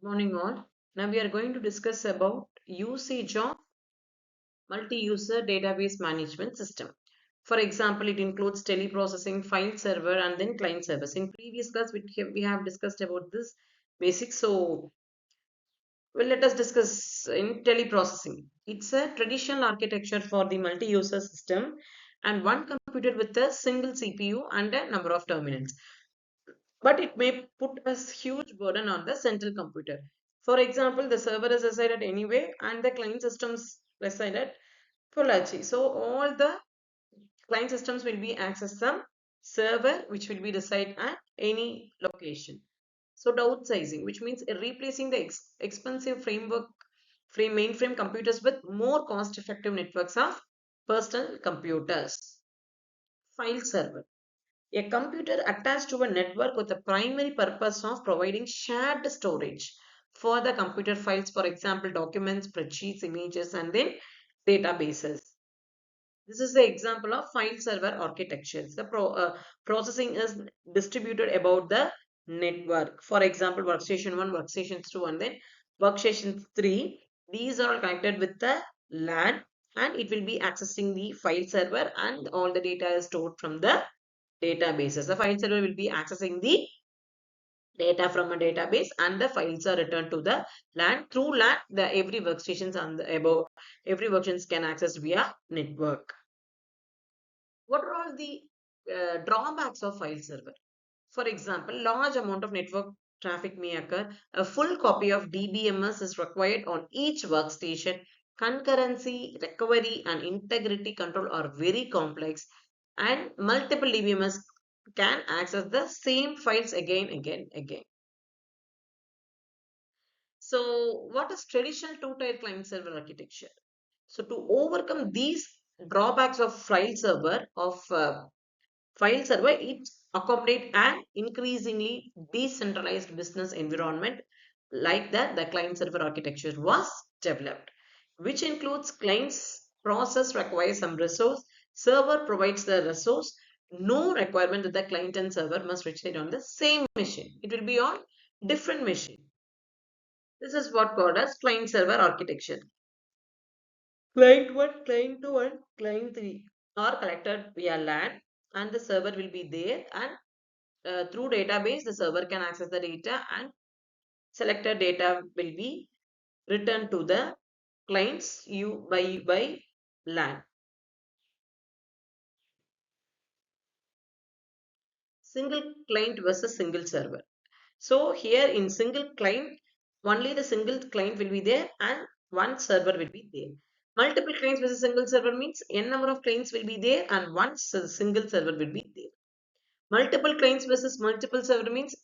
Morning all. Now we are going to discuss about usage of multi-user database management system. For example, it includes teleprocessing, file server, and then client servers. In previous class, we have discussed about this basics. So, well, let us discuss in teleprocessing. It's a traditional architecture for the multi-user system and one computer with a single CPU and a number of terminals, but it may put a huge burden on the central computer. For example, the server is assigned anyway and the client systems assigned at Polachi. So all the client systems will be accessed some server which will be decided at any location. So downsizing, which means replacing the expensive mainframe computers with more cost-effective networks of personal computers. File server, a computer attached to a network with the primary purpose of providing shared storage for the computer files, for example, documents, spreadsheets, images, and then databases. This is the example of file server architecture. The processing is distributed about the network. For example, workstation 1, workstation 2, and then workstation 3. These are connected with the LAN and it will be accessing the file server and all the data is stored from the databases. The file server will be accessing the data from a database and the files are returned to the LAN. Through LAN, the every workstations and the above every workstations can access via network. What are all the drawbacks of file server? For example, large amount of network traffic may occur. A full copy of DBMS is required on each workstation. Concurrency, recovery, and integrity control are very complex, and multiple DBMS can access the same files again. So, what is traditional two-tier client server architecture? So, to overcome these drawbacks of file server, it accommodate an increasingly decentralized business environment like that the client server architecture was developed, which includes clients process requires some resource, server provides the resource, no requirement that the client and server must reside on the same machine. It will be on different machine. This is what called as client server architecture. Client 1, client 2 and client 3 are connected via LAN and the server will be there, and through database the server can access the data and selected data will be returned to the clients by LAN. Single client versus single server. So here in single client, only the single client will be there and one server will be there. Multiple clients versus single server means n number of clients will be there and one single server will be there. Multiple clients versus multiple server means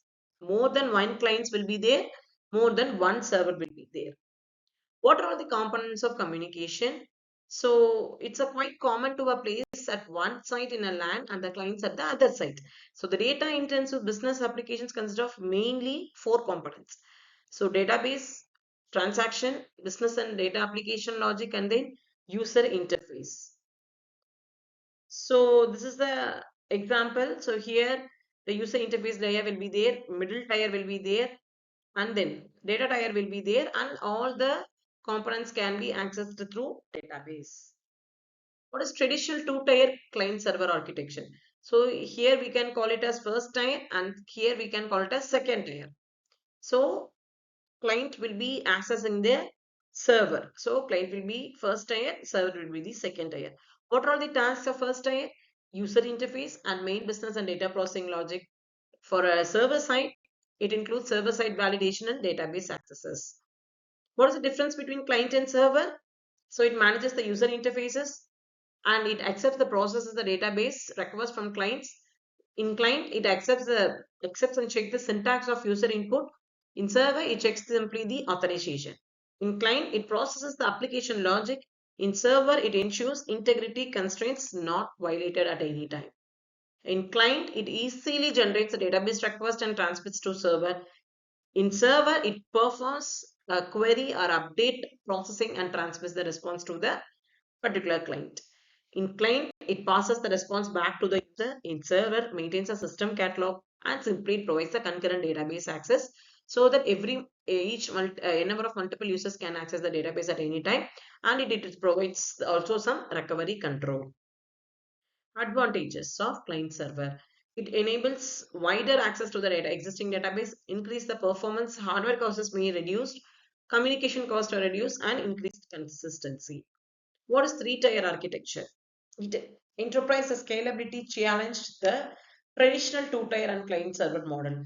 more than one clients will be there, more than one server will be there. What are the components of communication? So it's a quite common to a place at one site in a LAN and the clients at the other site. So the data intensive business applications consist of mainly four components. So database, transaction, business and data application logic, and then user interface. So this is the example. So here the user interface layer will be there, middle tier will be there, and then data tier will be there, and all the components can be accessed through database. What is traditional two-tier client server architecture? So here we can call it as first tier and here we can call it as second tier. So client will be accessing the server. So client will be first tier, server will be the second tier. What are the tasks of first tier? User interface and main business and data processing logic. For a server side, it includes server side validation and database accesses. What is the difference between client and server? So it manages the user interfaces and it accepts the processes the database requires from clients. In client, it accepts and checks the syntax of user input. In server, it checks simply the authorization. In client, it processes the application logic. In server, it ensures integrity constraints not violated at any time. In client, it easily generates a database request and transmits to server. In server, it performs a query or update processing and transmits the response to the particular client. In client, it passes the response back to the user. In server, maintains a system catalog and simply provides the concurrent database access. so that a number of multiple users can access the database at any time, and it provides also some recovery control. Advantages of client server. It enables wider access to the existing database, increase the performance, hardware costs may reduced, communication costs are reduced, and increased consistency. What is three-tier architecture? Enterprise scalability challenged the traditional two-tier and client server model.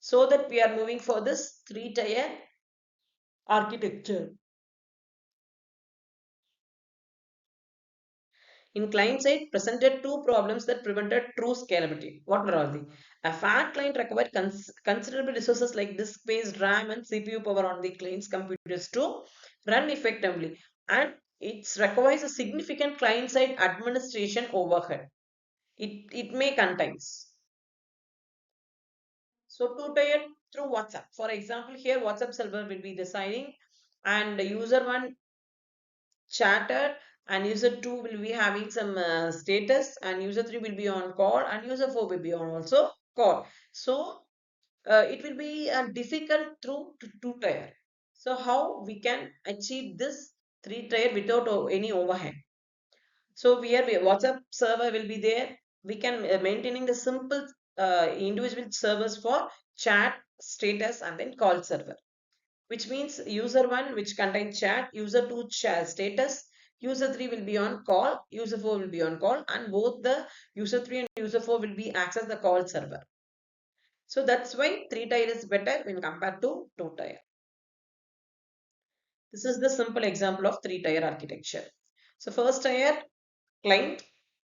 So that we are moving for this three-tier architecture. In client side, presented two problems that prevented true scalability. What were all they? A fat client required considerable resources like disk space, RAM, and CPU power on the client's computers to run effectively, and it requires a significant client side administration overhead. It may contains. So to tie it through WhatsApp. For example, here WhatsApp server will be deciding, and the user one chatted, and user 2 will be having some status, and user 3 will be on call, and user 4 will be on also call. So it will be difficult through two tier. So how we can achieve this three tier without any overhead? So WhatsApp server will be there. We can maintaining the simple individual servers for chat, status, and then call server, which means user 1 which contains chat, user 2 chat status, user 3 will be on call, user 4 will be on call, and both the user 3 and user 4 will be access the call server. So that's why three tier is better when compared to two tier. This is the simple example of three tier architecture. So first tier client,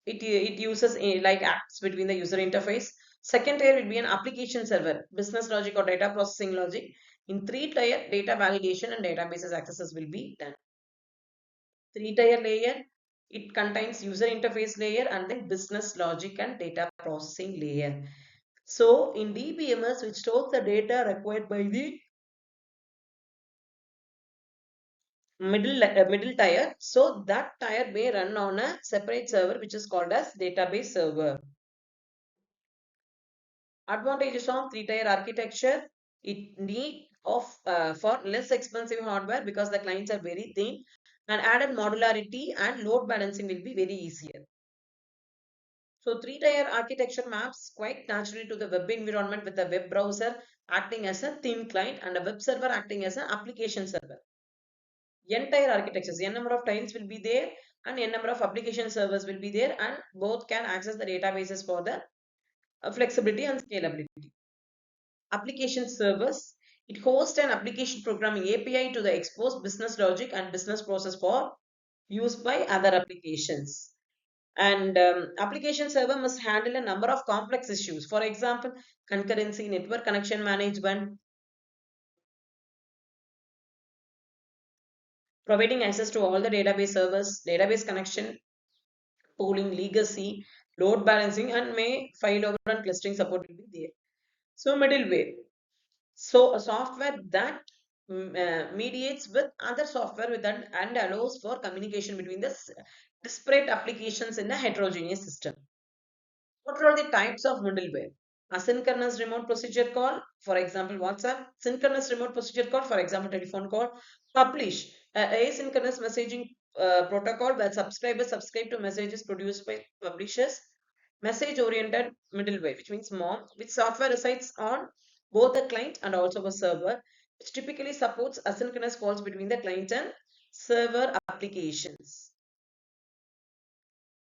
it uses like apps between the user interface. Second tier will be an application server, business logic or data processing logic. In three tier, data validation and databases accesses will be done. Three-tier layer, it contains user interface layer and then business logic and data processing layer. So in DBMS, which stores the data required by the middle tier, so that tier may run on a separate server which is called as database server. Advantages of three-tier architecture: it need of for less expensive hardware because the clients are very thin, and added modularity and load balancing will be very easier. So three-tier architecture maps quite naturally to the web environment, with the web browser acting as a thin client and a web server acting as an application server. N-tier architectures, n number of tiles will be there and n number of application servers will be there, and both can access the databases for the flexibility and scalability. Application servers, it hosts an application programming API to the exposed business logic and business process for use by other applications. And application server must handle a number of complex issues. For example, concurrency, network connection management, providing access to all the database servers, database connection, pooling, legacy, load balancing, and may failover and clustering support will be there. So middleware. So a software that mediates with other software and allows for communication between the disparate applications in a heterogeneous system. What are the types of middleware? Asynchronous remote procedure call, for example, WhatsApp. Synchronous remote procedure call, for example, telephone call. Publish, asynchronous messaging protocol where subscribers subscribe to messages produced by publishers. Message-oriented middleware, which means MOM, which software resides on both the client and also a server, which typically supports asynchronous calls between the client and server applications.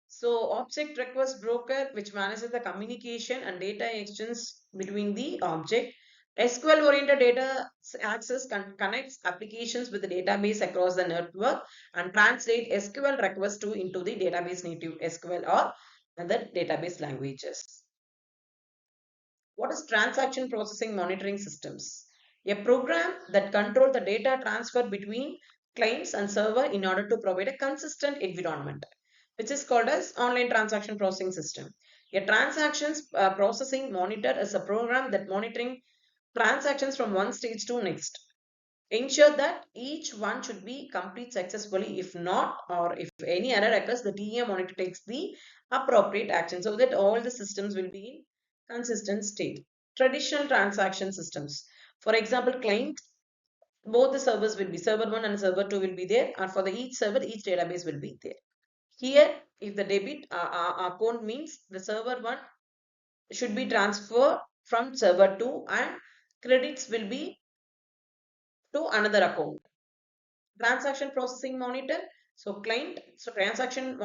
So object request broker, which manages the communication and data exchange between the object. SQL oriented data access connects applications with the database across the network and translate SQL requests into the database native SQL or other database languages. What is transaction processing monitoring systems? A program that controls the data transfer between clients and server in order to provide a consistent environment, which is called as online transaction processing system. A transactions processing monitor is a program that monitoring transactions from one stage to next. Ensure that each one should be complete successfully. If not, or if any error occurs, the TEM monitor takes the appropriate action so that all the systems will be in consistent state. Traditional transaction systems. For example, client, both the servers will be server 1 and server 2 will be there, and for the each server, each database will be there. Here, if the debit account means the server 1 should be transferred from server 2 and credits will be to another account. Transaction processing monitor. So transaction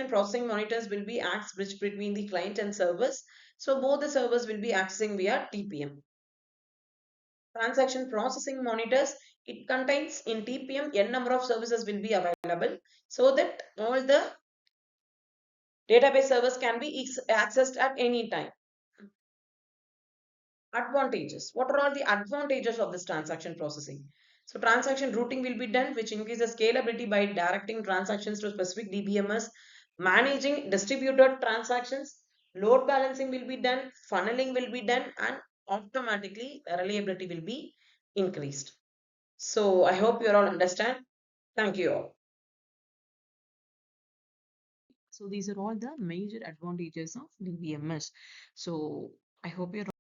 processing monitors will be acts bridge between the client and servers. So both the servers will be accessing via TPM. Transaction processing monitors, it contains in TPM n number of services will be available so that all the database servers can be accessed at any time. Advantages. What are all the advantages of this transaction processing? So transaction routing will be done, which increases scalability by directing transactions to specific DBMS, managing distributed transactions, load balancing will be done, funneling will be done, and automatically reliability will be increased. So I hope you all understand. Thank you all. So these are all the major advantages of DBMS. So I hope you're